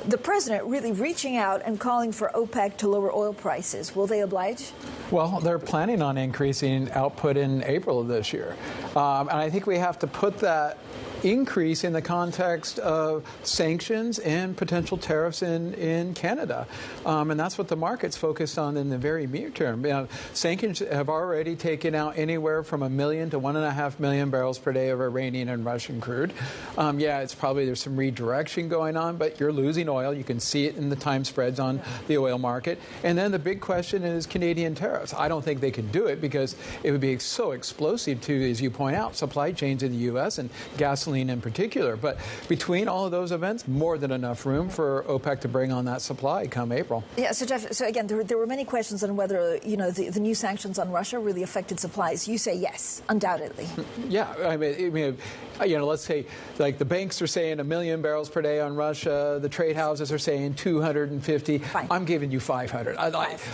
The president really reaching out and calling for OPEC to lower oil prices. Will they oblige? Well, they're planning on increasing output in April of this year. And I think we have to put that increase in the context of sanctions and potential tariffs in Canada. And that's what the market's focused on in the very near term. Sanctions have already taken out anywhere from 1 million to 1.5 million barrels per day of Iranian and Russian crude. Yeah, it's probably there's some redirection going on, but you're losing oil. You can see it in the time spreads on the oil market. And then the big question is Canadian tariffs. I don't think they can do it because it would be so explosive to, as you point out, supply chains in the U.S. and gasoline in particular. But between all of those events, more than enough room for OPEC to bring on that supply come April. Yeah, so Jeff, so again, there were many questions on whether, the new sanctions on Russia really affected supplies. You say yes, undoubtedly. Yeah, I mean, let's say, like the banks are saying 1 million barrels per day on Russia, the trade houses are saying 250. Fine. I'm giving you 500.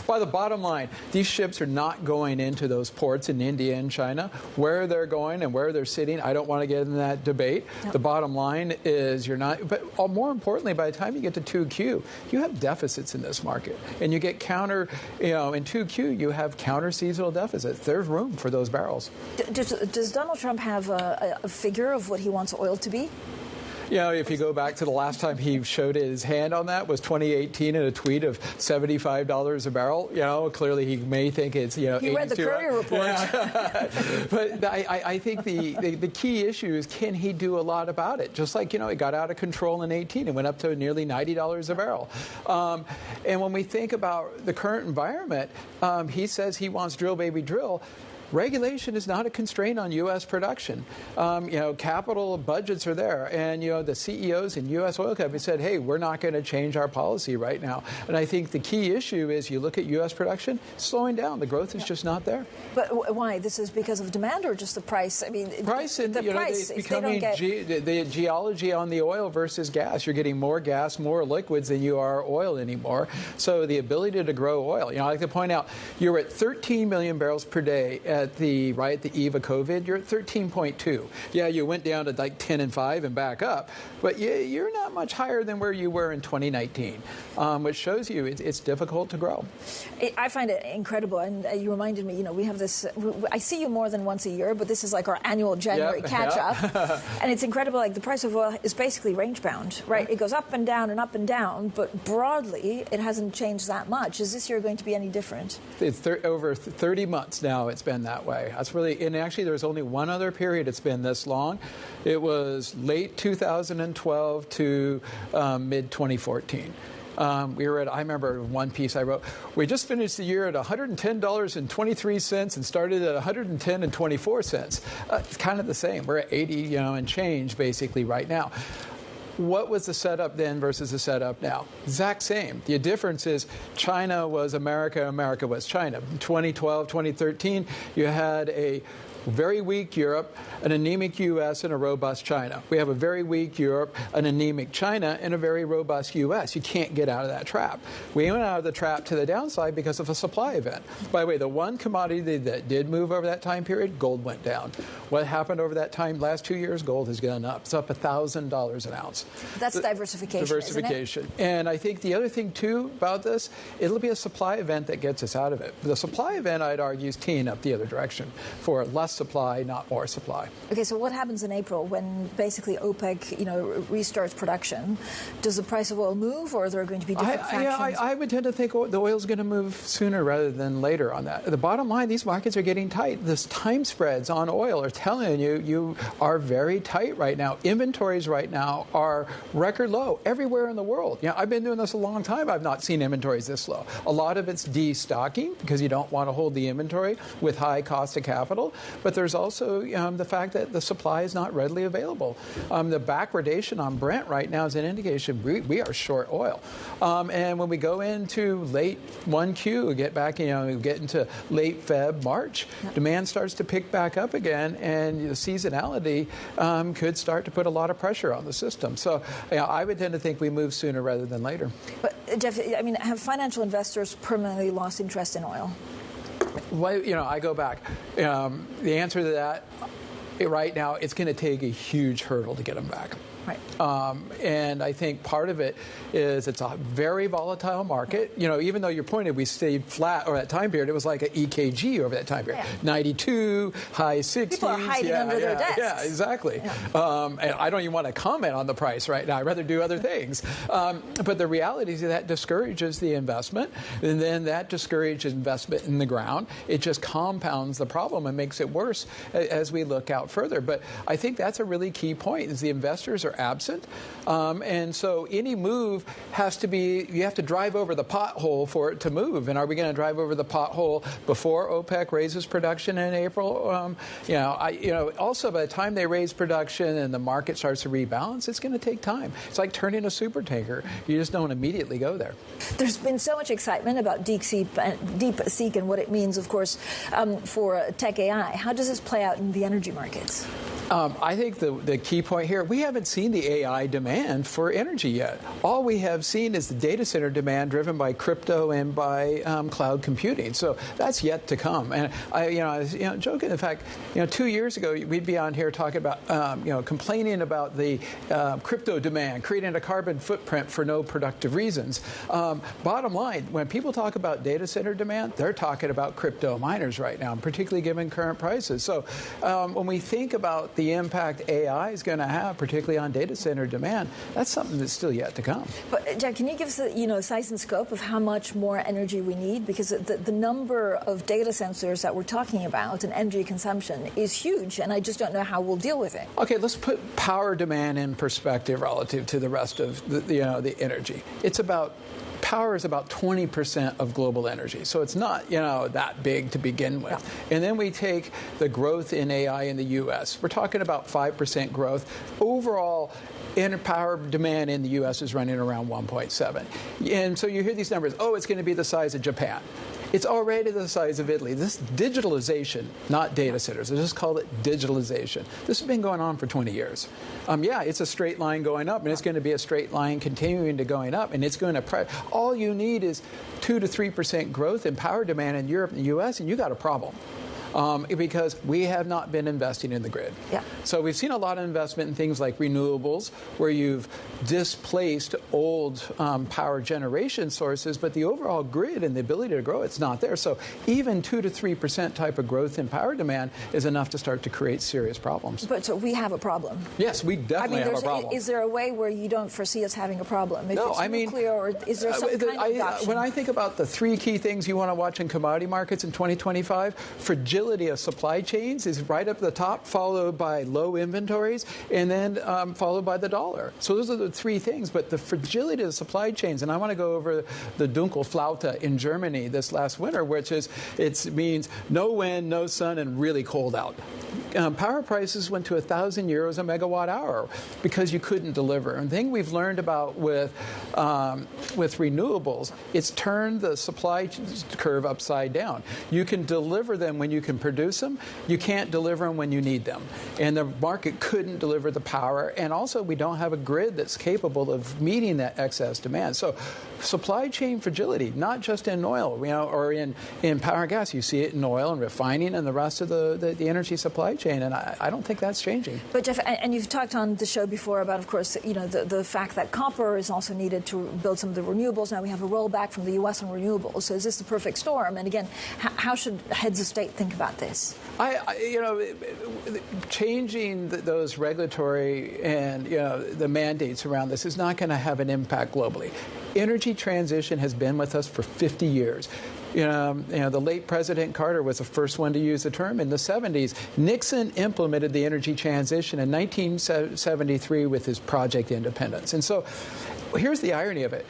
By the bottom line, these ships are not going into those ports in India and China. Where they're going and where they're sitting, I don't want to get in that debate. No. The bottom line is you're not, but more importantly, by the time you get to 2Q, you have deficits in this market. And you get in 2Q, you have counter-seasonal deficits. There's room for those barrels. Does Donald Trump have a figure of what he wants oil to be? If you go back to the last time he showed his hand on that was 2018 in a tweet of $75 a barrel. Clearly he may think it's, He read the Currie report. Yeah. But I think the key issue is, can he do a lot about it? Just like, it got out of control in 18 and went up to nearly $90 a barrel. And when we think about the current environment, he says he wants drill, baby, drill. Regulation is not a constraint on U.S. production. Capital budgets are there. And, the CEOs in U.S. oil companies said, hey, we're not going to change our policy right now. And I think the key issue is you look at U.S. production, slowing down. The growth is just not there. But why? This is because of demand or just the price? I mean, price and, price, it's becoming the geology on the oil versus gas. You're getting more gas, more liquids than you are oil anymore. So the ability to grow oil, I like to point out, you're at 13 million barrels per day at the eve of COVID. You're at 13.2. Yeah, you went down to like 10 and 5 and back up, but you're not much higher than where you were in 2019, which shows you it's difficult to grow. I find it incredible, and you reminded me, we have this, I see you more than once a year, but this is like our annual January catch-up, and it's incredible, like the price of oil is basically range-bound, right? It goes up and down, but broadly, it hasn't changed that much. Is this year going to be any different? It's over 30 months now it's been that way. That's really, and actually there's only one other period it's been this long. It was late 2012 to mid-2014. We were at, I remember one piece I wrote, we just finished the year at $110.23 and started at $110.24. It's kind of the same. We're at 80, and change basically right now. What was the setup then versus the setup now? Exact same. The difference is China was America, America was China. 2012, 2013, you had a very weak Europe, an anemic U.S., and a robust China. We have a very weak Europe, an anemic China, and a very robust U.S. You can't get out of that trap. We went out of the trap to the downside because of a supply event. By the way, the one commodity that did move over that time period, gold went down. What happened over that time, last 2 years, gold has gone up. It's up $1,000 an ounce. That's diversification, diversification. Isn't it? And I think the other thing, too, about this, it'll be a supply event that gets us out of it. The supply event, I'd argue, is teeing up the other direction for less supply, not more supply. Okay, so what happens in April when basically OPEC, restarts production? Does the price of oil move, or are there going to be different factions? I would tend to think the oil's going to move sooner rather than later on that. The bottom line, these markets are getting tight. This time spreads on oil are telling you are very tight right now. Inventories right now are record low everywhere in the world. I've been doing this a long time. I've not seen inventories this low. A lot of it's destocking because you don't want to hold the inventory with high cost of capital, but there's also the fact that the supply is not readily available. The backwardation on Brent right now is an indication we are short oil. And when we go into late 1Q, get back, get into late Feb, March, demand starts to pick back up again, and the seasonality could start to put a lot of pressure on the system. So I would tend to think we move sooner rather than later. But Jeff, have financial investors permanently lost interest in oil? Well, I go back. The answer to that, right now, it's going to take a huge hurdle to get them back. Right. And I think part of it is it's a very volatile market. Even though you're pointed, we stayed flat over that time period. It was like an EKG over that time period. Yeah. 92, high 60s. People are hiding under their desks. Yeah, exactly. Yeah. And I don't even want to comment on the price right now. I'd rather do other things. But the reality is that discourages the investment, and then that discourages investment in the ground. It just compounds the problem and makes it worse as we look out further. But I think that's a really key point, is the investors are absent. And so any move has to be, you have to drive over the pothole for it to move. And are we going to drive over the pothole before OPEC raises production in April? Also by the time they raise production and the market starts to rebalance, it's going to take time. It's like turning a super tanker. You just don't immediately go there. There's been so much excitement about DeepSeek and what it means, of course, for tech AI. How does this play out in the energy markets? I think the key point here, we haven't seen the AI demand for energy yet. All we have seen is the data center demand driven by crypto and by cloud computing. So that's yet to come. And I was joking. In fact, 2 years ago, we'd be on here talking about, complaining about the crypto demand, creating a carbon footprint for no productive reasons. Bottom line, when people talk about data center demand, they're talking about crypto miners right now, particularly given current prices. So when we think about the impact AI is going to have, particularly on data center demand, that's something that's still yet to come. But Jack, can you give us a size and scope of how much more energy we need? Because the number of data centers that we're talking about and energy consumption is huge, and I just don't know how we'll deal with it. Okay, let's put power demand in perspective relative to the rest of the energy. Power is about 20% of global energy, so it's not that big to begin with. Yeah. And then we take the growth in AI in the U.S. We're talking about 5% growth. Overall, power demand in the U.S. is running around 1.7. And so you hear these numbers, it's going to be the size of Japan. It's already the size of Italy. This digitalization, not data centers, I just call it digitalization. This has been going on for 20 years. It's a straight line going up, and it's going to be a straight line continuing to going up, and it's going to all you need is 2 to 3% growth in power demand in Europe and the U.S., and you got a problem. Because we have not been investing in the grid. Yeah. So we've seen a lot of investment in things like renewables, where you've displaced old power generation sources, but the overall grid and the ability to grow, it's not there. So even 2 to 3% type of growth in power demand is enough to start to create serious problems. But so we have a problem. Yes, we definitely have a problem. Is there a way where you don't foresee us having a problem? No, nuclear, or is there some kind of adoption? When I think about the 3 key things you want to watch in commodity markets in 2025, fragility of supply chains is right up the top, followed by low inventories, and then followed by the dollar. So those are the 3 things. But the fragility of the supply chains, and I want to go over the Dunkelflaute in Germany this last winter, which means no wind, no sun, and really cold out. Power prices went to 1,000 euros a megawatt hour because you couldn't deliver. And the thing we've learned about with renewables, it's turned the supply curve upside down. You can deliver them when you can produce them. You can't deliver them when you need them. And the market couldn't deliver the power. And also, we don't have a grid that's capable of meeting that excess demand. So supply chain fragility, not just in oil, or in power and gas. You see it in oil and refining and the rest of the energy supply chain, and I don't think that's changing. But Jeff, and you've talked on the show before about, of course, the fact that copper is also needed to build some of the renewables. Now we have a rollback from the U.S. on renewables. So is this the perfect storm? And again, how should heads of state think about this? Changing those regulatory and the mandates around this is not going to have an impact globally. Energy transition has been with us for 50 years. The late President Carter was the first one to use the term. In the 70s, Nixon implemented the energy transition in 1973 with his Project Independence. And so here's the irony of it.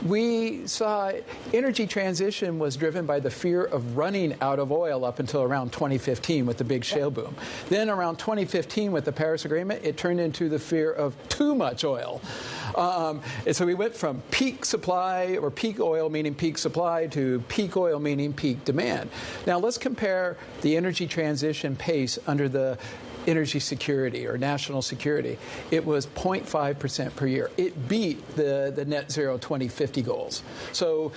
We saw energy transition was driven by the fear of running out of oil up until around 2015 with the big shale boom. Then around 2015 with the Paris Agreement, it turned into the fear of too much oil. And so we went from peak supply, or peak oil meaning peak supply, to peak oil meaning peak demand. Now let's compare the energy transition pace under the energy security or national security, it was 0.5% per year. It beat the net zero 2050 goals. So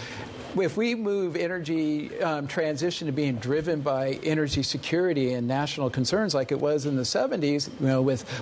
if we move energy transition to being driven by energy security and national concerns like it was in the 70s,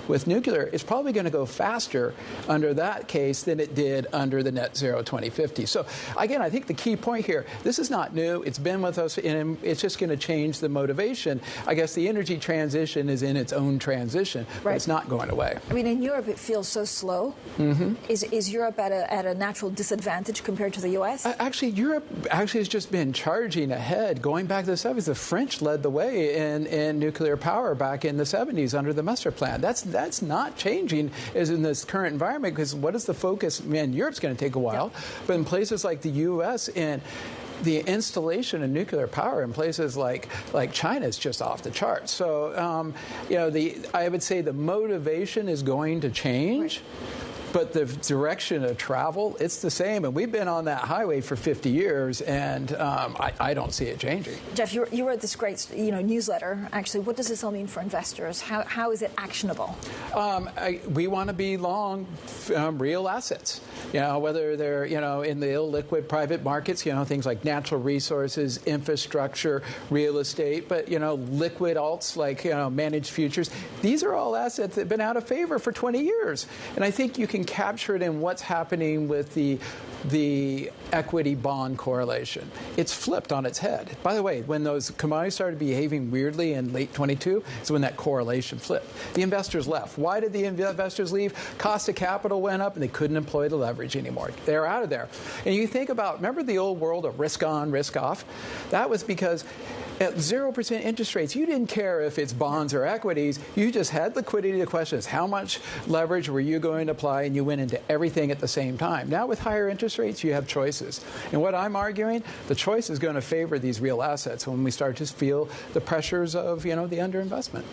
with nuclear, it's probably going to go faster under that case than it did under the net zero 2050. So again, I think the key point here, this is not new. It's been with us, and it's just going to change the motivation. I guess the energy transition is in its own transition, but it's not going away. I mean, in Europe, it feels so slow. Mm-hmm. Is Europe at a natural disadvantage compared to the U.S.? Actually, Europe has just been charging ahead. Going back to the 70s, the French led the way in nuclear power back in the 70s under the Master Plan. That's not changing as in this current environment, because what is the focus? Man, Europe's going to take a while, but in places like the U.S. and the installation of nuclear power in places like China is just off the charts. So, I would say the motivation is going to change. Right. But the direction of travel, it's the same. And we've been on that highway for 50 years, and I don't see it changing. Jeff, you wrote this great newsletter. Actually, what does this all mean for investors? How is it actionable? We want to be long real assets, whether they're, in the illiquid private markets, things like natural resources, infrastructure, real estate, but, liquid alts like, managed futures. These are all assets that have been out of favor for 20 years. And I think you can capture it in what's happening with the equity bond correlation. It's flipped on its head. By the way, when those commodities started behaving weirdly in late 22, is when that correlation flipped. The investors left. Why did the investors leave? Cost of capital went up and they couldn't employ the leverage anymore. They're out of there. And you think about, remember the old world of risk on, risk off? That was because at 0% interest rates, you didn't care if it's bonds or equities. You just had liquidity. The question is, how much leverage were you going to apply? And you went into everything at the same time. Now with higher interest rates, you have choices. And what I'm arguing, the choice is going to favor these real assets when we start to feel the pressures of, the underinvestment.